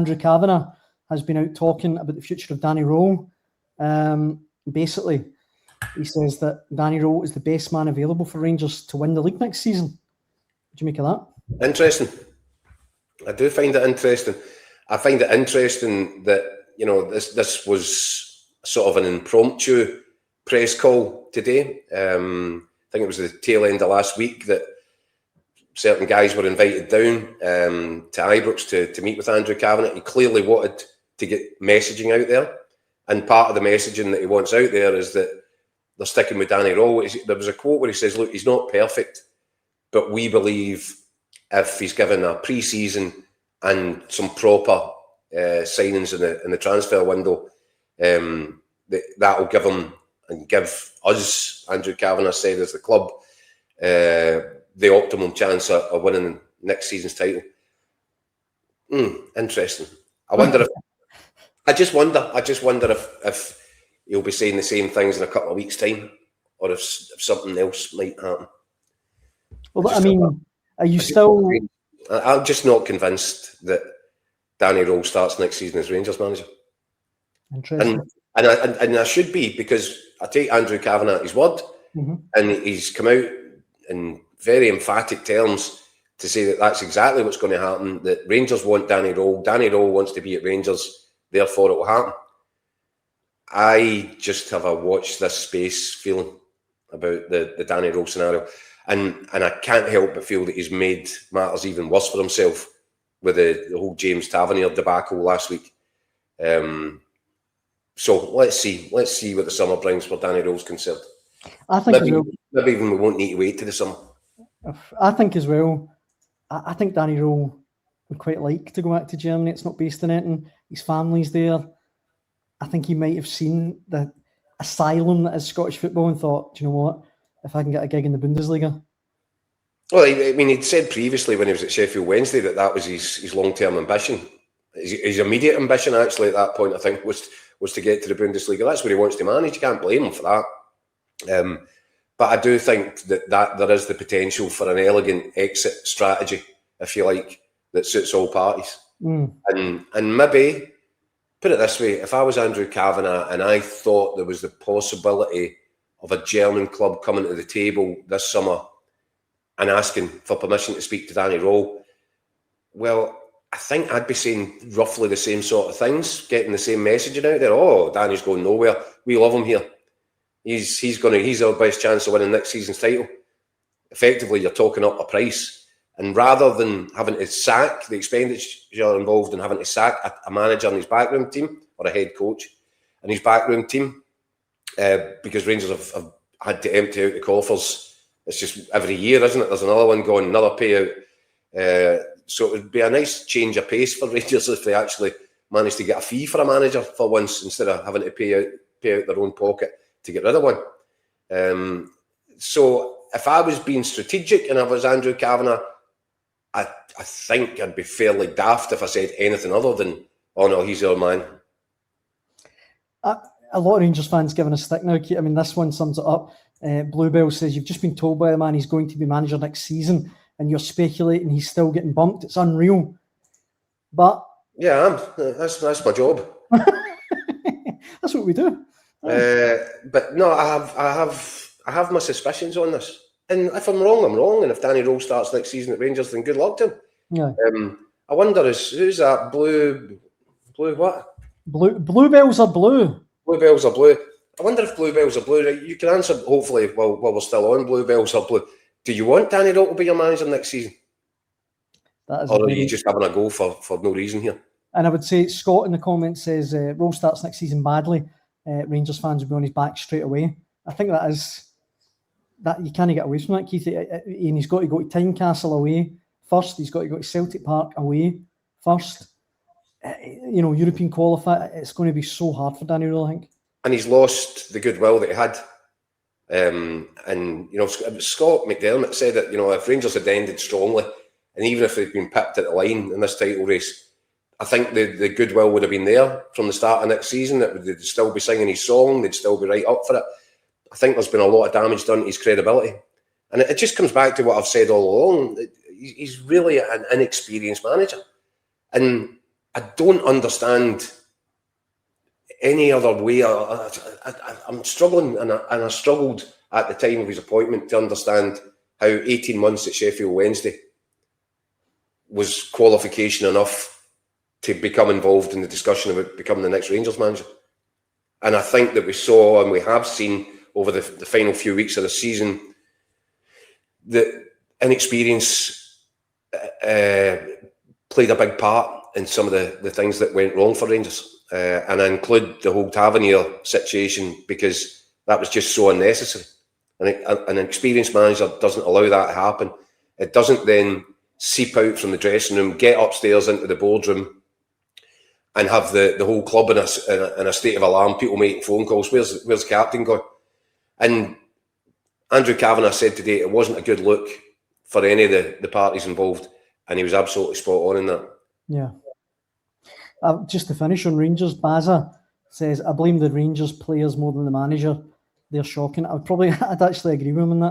Andrew Cavenagh has been out talking about the future of Danny Rohl. Basically, he says that Danny Rohl is the best man available for Rangers to win the league next season. What do you make of that? Interesting. I do find it interesting. I find it interesting that, you know, this was sort of an impromptu press call today. I think it was the tail end of last week that certain guys were invited down to Ibrox to meet with Andrew Cavenagh. He clearly wanted to get messaging out there. And part of the messaging that he wants out there is that they're sticking with Danny Rohl. There was a quote where he says, look, he's not perfect, but we believe if he's given a pre-season and some proper signings in the transfer window, that'll give him and give us, Andrew Cavenagh said, as the club, the optimum chance of winning next season's title. Interesting. I just wonder if he'll be saying the same things in a couple of weeks' time, or if something else might happen. Well, I mean, are you still? I'm just not convinced that Danny Rohl starts next season as Rangers manager. Interesting. And I should be, because I take Andrew Cavenagh at his word, and he's come out in very emphatic terms to say that that's exactly what's going to happen, that Rangers want Danny Rohl. Danny Rohl wants to be at Rangers, therefore it will happen. I just have a watch this space feeling about the Danny Rohl scenario. And I can't help but feel that he's made matters even worse for himself with the whole James Tavernier debacle last week. So let's see what the summer brings for Danny Rohl's concerned. I think maybe even we won't need to wait to the summer. I think as well. I think Danny Rohl would quite like to go back to Germany. It's not based in anything. His family's there. I think he might have seen the asylum that is Scottish football and thought, do you know what? If I can get a gig in the Bundesliga. Well, I mean, he'd said previously when he was at Sheffield Wednesday that was his long-term ambition. His immediate ambition, actually, at that point, I think, was to get to the Bundesliga. That's where he wants to manage. You can't blame him for that. But I do think that there is the potential for an elegant exit strategy, if you like, that suits all parties. And maybe, put it this way, if I was Andrew Cavenagh and I thought there was the possibility of a German club coming to the table this summer and asking for permission to speak to Danny Rohl, well, I think I'd be saying roughly the same sort of things, getting the same messaging out there. Oh, Danny's going nowhere. We love him here. He's our best chance of winning next season's title. Effectively, you're talking up a price. And rather than having to sack the expenditure involved in having to sack a manager in his backroom team or a head coach in his backroom team, because Rangers have had to empty out the coffers. It's just every year, isn't it? There's another one going, another payout. So it would be a nice change of pace for Rangers if they actually managed to get a fee for a manager for once, instead of having to pay out their own pocket to get rid of one. So if I was being strategic and I was Andrew Cavenagh, I think I'd be fairly daft if I said anything other than, oh no, he's our man. A lot of Rangers fans giving a stick now, Keith. I mean, this one sums it up. Bluebell says, you've just been told by a man he's going to be manager next season and you're speculating he's still getting bumped. It's unreal. But yeah, that's my job. That's what we do. But no, I have my suspicions on this. And if I'm wrong, I'm wrong. And if Danny Rohl starts next season at Rangers, then good luck to him. Yeah. I wonder, who's that? Blue what? Bluebells are blue. Bluebells are blue. I wonder if bluebells are blue. You can answer, hopefully, while we're still on. Bluebells are blue. Do you want Danny Rohl to be your manager next season? Or are you just having a go for no reason here? And I would say Scott in the comments says Rohl starts next season badly. Rangers fans will be on his back straight away. I think that you can't get away from that, Keith. And he's got to go to Tynecastle away first. He's got to go to Celtic Park away first. European qualifier. It's going to be so hard for Danny Rohl, I think. And he's lost the goodwill that he had. Scott McDermott said that, if Rangers had ended strongly, and even if they'd been pipped at the line in this title race, I think the goodwill would have been there from the start of next season. They'd still be singing his song. They'd still be right up for it. I think there's been a lot of damage done to his credibility. And it just comes back to what I've said all along. He's really an inexperienced manager. And I don't understand any other way. I'm struggling, and I struggled at the time of his appointment to understand how 18 months at Sheffield Wednesday was qualification enough to become involved in the discussion about becoming the next Rangers manager. And I think that we saw, and we have seen over the final few weeks of the season, that inexperience played a big part in some of the things that went wrong for Rangers. And I include the whole Tavernier situation because that was just so unnecessary. And an experienced manager doesn't allow that to happen. It doesn't then seep out from the dressing room, get upstairs into the boardroom, and have the whole club in a state of alarm, people making phone calls. Where's the captain going? And Andrew Cavenagh said today it wasn't a good look for any of the parties involved, and he was absolutely spot on in that. Yeah. Just to finish on Rangers, Baza says, I blame the Rangers players more than the manager. They're shocking. I'd actually agree with him on that.